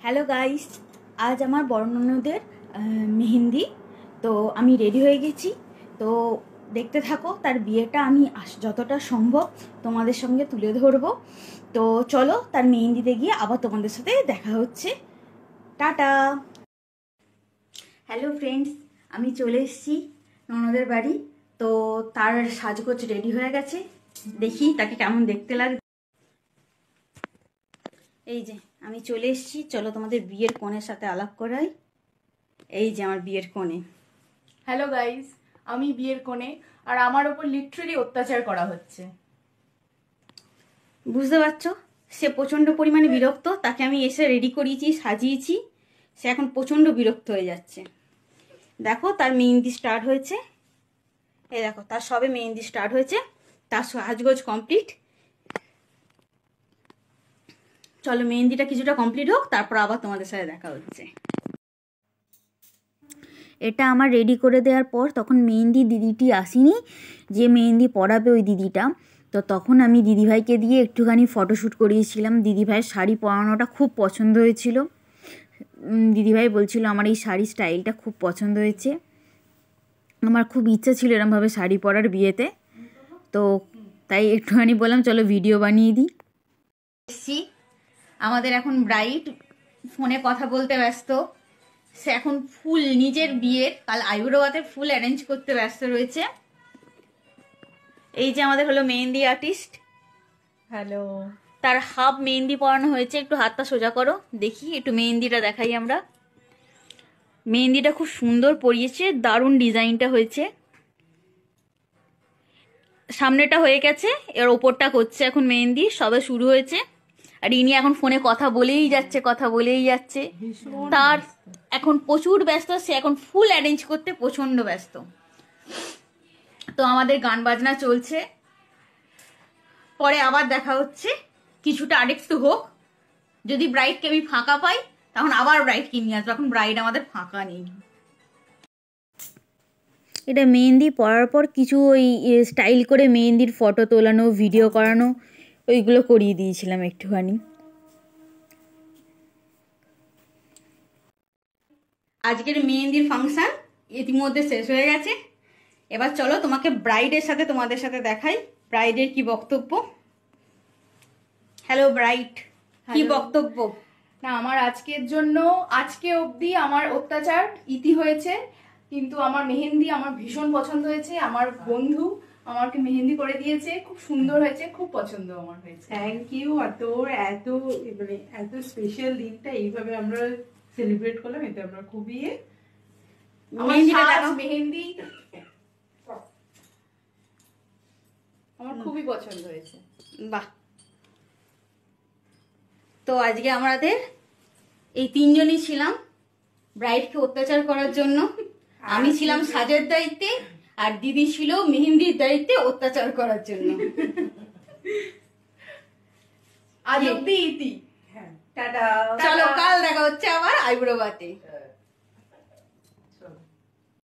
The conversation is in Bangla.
হ্যালো গাইস, আজ আমার বড় ননদের মেহেন্দি। তো আমি রেডি হয়ে গেছি। তো দেখতে থাকো, তার বিয়েটা আমি যতটা সম্ভব তোমাদের সঙ্গে তুলে ধরবো। তো চলো, তার মেহেন্দিতে গিয়ে আবার তোমাদের সাথে দেখা হচ্ছে। টাটা। হ্যালো ফ্রেন্ডস, আমি চলে এসেছি ননদের বাড়ি। তো তার সাজগোজ রেডি হয়ে গেছে, দেখি তাকে কেমন দেখতে লাগে। এই যে আমি চলে এসেছি, চলো তোমাদের বিয়ের কনের সাথে আলাপ করাই। এই যে আমার বিয়ের কনে। হ্যালো গাইস, আমি বিয়ের কোণে, আর আমার ওপর লিটারেলি অত্যাচার করা হচ্ছে। বুঝতে পারছো, সে প্রচণ্ড পরিমাণে বিরক্ত। তাকে আমি এসে রেডি করিয়েছি, সাজিয়েছি, সে এখন প্রচণ্ড বিরক্ত হয়ে যাচ্ছে। দেখো, তার মেহেন্দি স্টার্ট হয়েছে। এই দেখো, তার সবে মেহেন্দি স্টার্ট হয়েছে, তার সাজগোজ কমপ্লিট। চলো মেহেন্দিটা কিছুটা কমপ্লিট হোক, তারপর আবার তোমাদের সাথে দেখা হচ্ছে। এটা আমার রেডি করে দেওয়ার পর তখন মেহেন্দি দিদিটি আসেনি, যে মেহেন্দি পরাবে ওই দিদিটা। তো তখন আমি দিদিভাইকে দিয়ে একটুখানি ফটোশ্যুট করিয়েছিলাম। দিদিভাইয়ের শাড়ি পরানোটা খুব পছন্দ হয়েছিল। দিদিভাই বলছিল আমার এই শাড়ি স্টাইলটা খুব পছন্দ হয়েছে। আমার খুব ইচ্ছা ছিল এরমভাবে শাড়ি পরার বিয়েতে। তো তাই একটুখানি বললাম চলো ভিডিও বানিয়ে দিই। আমাদের এখন ব্রাইড ফোনে কথা বলতে ব্যস্ত। সে এখন ফুল নিজের বিয়ের কাল আইবুড়োতে ফুল অ্যারেঞ্জ করতে ব্যস্ত রয়েছে। এই যে আমাদের হলো মেহেন্দি আর্টিস্ট। হ্যালো। তার হাফ মেহেন্দি পরানো হয়েছে। একটু হাতটা সোজা করো, দেখি একটু মেহেন্দিটা দেখাই আমরা। মেহেন্দিটা খুব সুন্দর পরিয়েছে, দারুণ ডিজাইনটা হয়েছে। সামনেটা হয়ে গেছে, এর ওপরটা করছে এখন মেহেন্দি, সবে শুরু হয়েছে। আর ইনি এখন ফোনে কথা বলেই যাচ্ছে। তার এখন প্রচুর ব্যস্ত, সে এখন ফুল অ্যারেঞ্জ করতে প্রচন্ড ব্যস্ত। তো আমাদের গান বাজনা চলছে, পরে আবার দেখা হচ্ছে। কিছুটা আরেকটু হোক, যদি ব্রাইডকে আমি ফাঁকা পাই তখন আবার ব্রাইডকে নিয়ে আসবো। এখন ব্রাইড আমাদের ফাঁকা নেই। এটা মেহেন্দি পরার পর কিছু ওই স্টাইল করে মেহেন্দির ফটো তোলানো, ভিডিও করানো, ওইগুলো করিয়ে দিয়েছিলাম একটুখানি। আজকের মেহেন্দির ফাংশন ইতিমধ্যে শেষ হয়ে গেছে। এবার চলো তোমাকে ব্রাইডের সাথে তোমাদের সাথে দেখাই ব্রাইডের কি বক্তব্য। হ্যালো ব্রাইড, কি বক্তব্য? না, আমার আজকের জন্য আজকে অবধি আমার অত্যাচার ইতি হয়েছে, কিন্তু আমার মেহেন্দি আমার ভীষণ পছন্দ হয়েছে। আমার বন্ধু আমাকে মেহেন্দি করে দিয়েছে, খুব সুন্দর হয়েছে, খুব পছন্দ আমার হয়েছে। Thank you. আর তোর এত এত স্পেশাল দিনটা এইভাবে আমরা সেলিব্রেট করলাম, এতে আমরা খুবই আমার মেহেন্দি আমার খুবই পছন্দ হয়েছে। বাহ। তো আজকে আমাদের এই তিনজনই ছিলাম ব্রাইডকে অত্যাচার করার জন্য। আমি ছিলাম সাজের দায়িত্বে, আর দিদি ছিল মেহেন্দির দায়িত্বে অত্যাচার করার জন্য। আজ অব্দি ইতি। টাটা। চলো কাল দেখা হচ্ছে আবার আইবুড়ো বাতে।